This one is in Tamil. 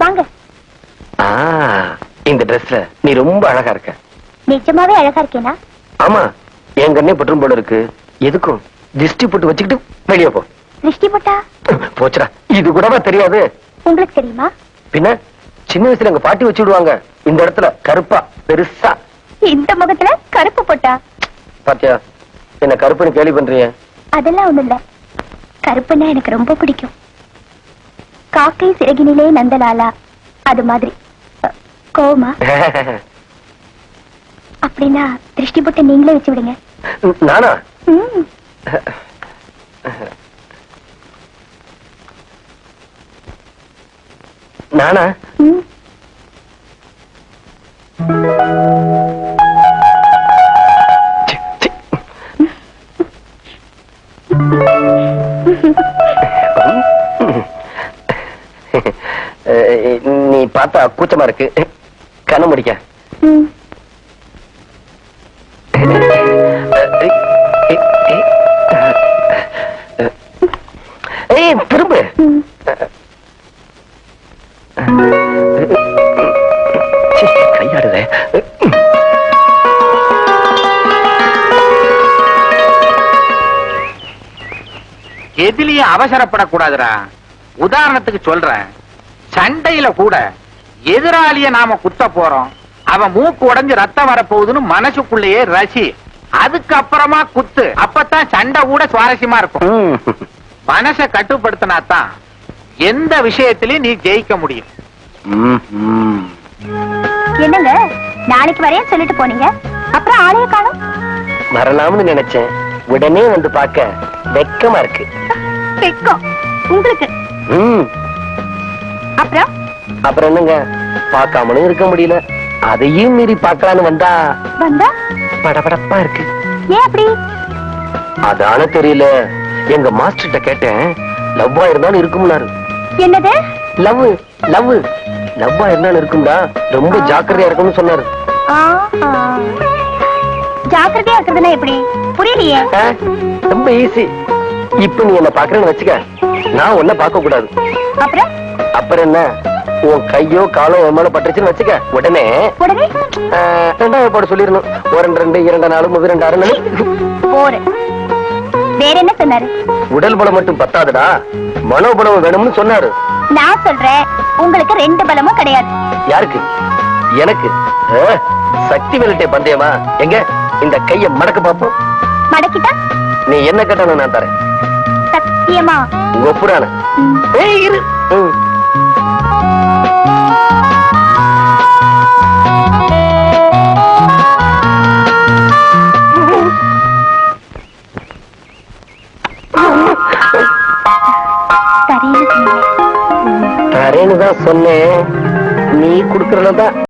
வாங்க. இந்த ட்ரெஸ்ல நீ ரொம்ப அழகா இருக்க. நிஜமாவே அழகா இருக்கேனா? ஆமா, என் கண்ணே பற்றும் போல இருக்கு. எதுக்கும் திருஷ்டி போட்டு வச்சுக்கிட்டு வெளியே போ. திருஷ்டி போட்டா போச்சுடா, இது கூடவா தெரியாது? உங்களுக்கு தெரியுமா? பின்ன சின்ன வயசுல எங்க பாட்டி வச்சு விடுவாங்க இந்த இடத்துல கருப்பா பெருசா. இந்த முகத்துல கருப்பு போட்டா? பாத்தியா, என்ன கருப்புன்னு கேலி பண்றிய? அதெல்லாம் ஒண்ணு இல்ல, கருப்புன்னா எனக்கு ரொம்ப பிடிக்கும். காக்கை சிறகினிலே நந்தலாலா, அது மாதிரி. கோமா? அப்படின்னா திருஷ்டி போட்டு நீங்களே வச்சு விடுங்க. நானா? நானா? நீ பார்த்தா கூச்சமா இருக்கு, கண்ண முடிக்க. திரும்ப கையாடுத. எதிலேயே அவசரப்படக்கூடாதுடா. உதாரணத்துக்கு சொல்றேன், சண்டையில கூட எதிராளிய நாம குத்த போறோம், அவன் மூக்கு உடைஞ்சு ரத்தம் வரப்போகுதுன்னு மனசுக்குள்ளேயே ரசி, அதுக்கப்புறமா குத்து. அப்பதான் சண்டை கூட சுவாரஸ்யமா இருக்கும். மனசை கட்டுப்படுத்தினாதான் எந்த விஷயத்திலயும் நீ ஜெயிக்க முடியும். என்னங்க, நாளைக்கு வரையும் சொல்லிட்டு போனீங்க, அப்புறம் ஆளைய காணோம். வரலாம்னு நினைச்சேன், உடனே வந்து பார்க்க வெக்கமா இருக்கு. வெக்கம் உங்களுக்கு? அப்புறம் அப்புறம் என்னங்க, பார்க்காமலும் இருக்க முடியல, அதையும் மீறி பார்க்கலான்னு வந்தா படபடப்பா இருக்கு. ஏன் அப்படி? அதான தெரியல. எங்க மாஸ்டர்கிட்ட கேட்டேன், லவ்வா இருந்தாலும் இருக்கும்னாரு. என்னது? லவ் லவ் லவ்வா இருந்தாலும் இருக்கும்டா, ரொம்ப ஜாக்கிரதையா இருக்கும்னு சொன்னாரு. ஜாக்கிரதையா இருக்கிறதுனா எப்படி? புரியலையே. ரொம்ப ஈஸி. இப்ப நீ என்ன பாக்குறேன்னு வச்சுக்க, நான் உன்ன பார்க்க கூடாது. அப்புறம் என்ன, உன் கையோ காலோ என் மேல பட்டுச்சுன்னு வச்சுக்க, உடனே ரெண்டாவது போட சொல்லிடணும். 1 2 2 4 3 2 6 வேற என்ன சொன்னாரு? உடல் பலம் மட்டும் பத்தாதுடா, மனோபலம் வேணும்னு சொன்னாரு. நான் சொல்றேன், உங்களுக்கு 2 பலமும் கிடையாது. யாருக்கு? எனக்கு. சக்தி விரட்டை பந்தயமா? எங்க இந்த கைய மடக்க பாப்போம். மடக்கிட்டா நீ என்ன கேட்டாலும் நான் தரேன். சத்தியமா? ஒப்புறான. இரு. தரேன்னு தான் சொன்னேன், நீ குடுக்கறதான்